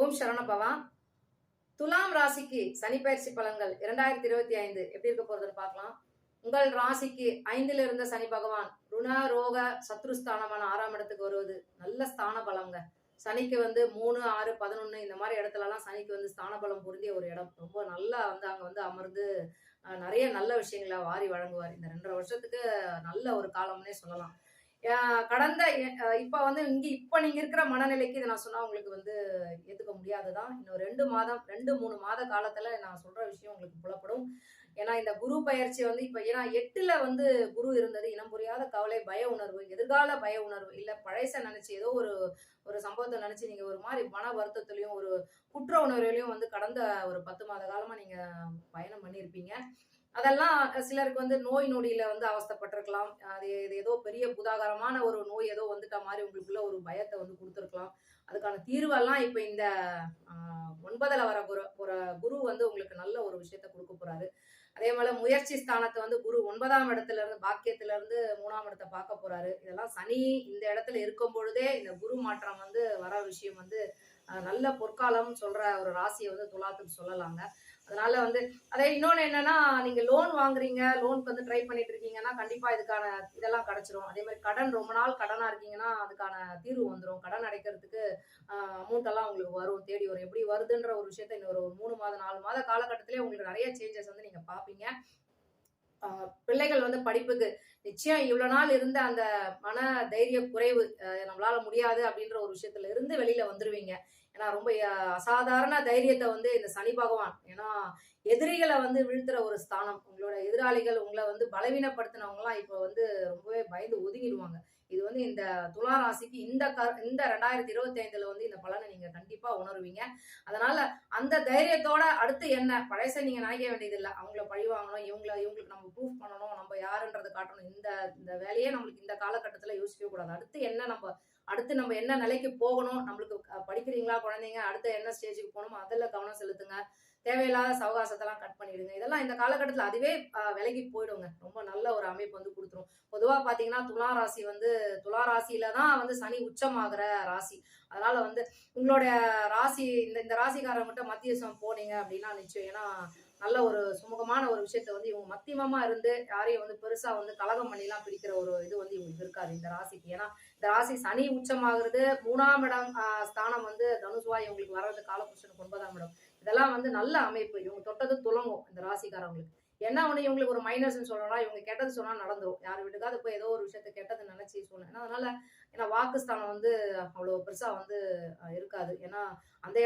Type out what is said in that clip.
ஓம் சரவணபவா. துலாம் ராசிக்கு சனி பயிற்சி பலன்கள் 2025 எப்படி இருக்க போறதுன்னு பார்க்கலாம். உங்கள் ராசிக்கு 5ல் இருந்த சனி பகவான் ருண ரோக சத்ருஸ்தானமான 6ஆம் இடத்துக்கு வருவது நல்ல ஸ்தான பலம்ங்க. சனிக்கு 3, 6, 11 இந்த மாதிரி இடத்துலலாம் சனிக்கு ஸ்தான பலம் பொருந்திய ஒரு இடம். ரொம்ப நல்லா அங்க அமர்ந்து நிறைய நல்ல விஷயங்களை வாரி வழங்குவார். இந்த 2.5 வருஷத்துக்கு நல்ல ஒரு காலம்னே சொல்லலாம். கடந்த இப்ப நீங்க இருக்கிற மனநிலைக்கு இதை நான் சொன்னா உங்களுக்கு ஏத்துக்க முடியாதுதான். இன்னும் 2, 3 மாத காலத்துல நான் சொல்ற விஷயம் உங்களுக்கு புலப்படும். ஏன்னா இந்த குரு பயிற்சி இப்ப ஏன்னா 8ல குரு இருந்தது. இனம் புரியாத கவலை, பய உணர்வு, எதிர்கால பய உணர்வு, இல்ல பழைச நினைச்சு ஏதோ ஒரு ஒரு சம்பவத்தை நினைச்சு நீங்க ஒரு மாதிரி மன வருத்தத்திலையும் ஒரு குற்ற உணர்வுலையும் கடந்த ஒரு 10 மாத காலமா நீங்க பயணம் பண்ணியிருப்பீங்க. அதெல்லாம் சிலருக்கு நோய் நொடியில அவஸ்தைப்பட்டிருக்கலாம். இது ஏதோ பெரிய புதாகரமான ஒரு நோய் ஏதோ வந்துட்ட மாதிரி உங்களுக்குள்ள ஒரு பயத்தை கொடுத்துருக்கலாம். அதுக்கான தீர்வெல்லாம் இப்ப இந்த 9ல வர குரு உங்களுக்கு நல்ல ஒரு விஷயத்த கொடுக்க போறாரு. அதே போல முயற்சி ஸ்தானத்தை குரு 9ஆம் இடத்துல இருந்து பாக்கியத்துல இருந்து 3ஆம் இடத்தை பார்க்க போறாரு. இதெல்லாம் சனி இந்த இடத்துல இருக்கும் பொழுதே இந்த குரு மாற்றம் வர விஷயம் நல்ல பொற்காலம் சொல்ற ஒரு ராசியை துலாத்துக்கு சொல்லலாங்க. அதனால அதே இன்னொன்னு என்னன்னா, நீங்க லோன் வாங்குறீங்க, லோனுக்கு ட்ரை பண்ணிட்டு இருக்கீங்கன்னா கண்டிப்பா இதுக்கான இதெல்லாம் கிடைச்சிரும். அதே மாதிரி கடன் ரொம்ப நாள் கடனா இருக்கீங்கன்னா அதுக்கான தீர்வு வந்துடும். கடன் அடைக்கிறதுக்கு அமௌண்ட் எல்லாம் உங்களுக்கு வரும், தேடி வரும். எப்படி வருதுன்ற ஒரு விஷயத்த இன்னொரு 3 மாத 4 மாத காலகட்டத்திலே உங்களுக்கு நிறைய சேஞ்சஸ் நீங்க பாப்பீங்க. பிள்ளைகள் படிப்புக்கு நிச்சயம் இவ்வளவு நாள் இருந்த அந்த மன தைரிய குறைவு, நம்மளால முடியாது அப்படின்ற ஒரு விஷயத்துல இருந்து வெளியில வந்துருவீங்க. ஏன்னா ரொம்ப அசாதாரண தைரியத்தை இந்த சனி பகவான், ஏன்னா எதிரிகளை வீழ்த்துற ஒரு ஸ்தானம். உங்களோட எதிராளிகள் உங்களை பலவீனப்படுத்தினவங்க எல்லாம் இப்ப ரொம்பவே பயந்து ஒதுங்கிடுவாங்க. இது இந்த துலா ராசிக்கு இந்த 2025ல இந்த பலனை நீங்க கண்டிப்பா உணர்வீங்க. அதனால அந்த தைரியத்தோட அடுத்து என்ன பழைச நீங்க நினைக்க வேண்டியது இல்லை. அவங்கள பழி வாங்கணும், இவங்களுக்கு நம்ம ப்ரூஃப் பண்ணணும், நம்ம யாருன்றதை காட்டணும். இந்த வேலையே நம்மளுக்கு இந்த காலகட்டத்துல யோசிக்கவே கூடாது. அடுத்து நம்ம என்ன நிலைக்கு போகணும், நம்மளுக்கு படிக்கிறீங்களா குழந்தைங்க, அடுத்த என்ன ஸ்டேஜுக்கு போகணுமோ அதில் கவனம் செலுத்துங்க. தேவையில்லாத சவகாசத்தெல்லாம் கட் பண்ணிடுங்க. இதெல்லாம் இந்த காலகட்டத்தில் அதுவே விலகி போயிடுங்க. ரொம்ப நல்ல ஒரு அமைப்பு கொடுத்துரும். பொதுவா பாத்தீங்கன்னா துலா ராசி துலா ராசியில தான் சனி உச்சமாகிற ராசி. அதனால உங்களுடைய ராசி இந்த ராசிக்காரங்க மட்டும் மத்தியசம் போனீங்க அப்படின்னா நிச்சயம், ஏன்னா நல்ல ஒரு சுமூகமான ஒரு விஷயத்த இவங்க மத்தியமமா இருந்து யாரையும் பெருசா கலகம் பண்ணிலாம் பிடிக்கிற ஒரு இது இவங்களுக்கு இருக்காது இந்த ராசிக்கு. ஏன்னா இந்த ராசி சனி உச்சமாகிறது, 3ஆம் இடம் ஸ்தானம் தனுசுவாய் இவங்களுக்கு வர்றது காலபுருஷனுக்கு 9ஆம் இடம். இதெல்லாம் நல்ல அமைப்பு. இவங்க தொட்டது துலங்கும் இந்த ராசிக்காரங்களுக்கு. என்ன இவங்களுக்கு ஒரு மைனஸ்ன்னு சொல்லலாம், இவங்க கெட்டது சொன்னா நடந்துரும். யார் வீட்டுக்காவது போய் ஏதோ ஒரு விஷயத்த கெட்டது நினைச்சு சொன்னேன். அதனால ஏன்னா வாக்குஸ்தானம் அவ்வளவு பெருசா இருக்காது. ஏன்னா அந்த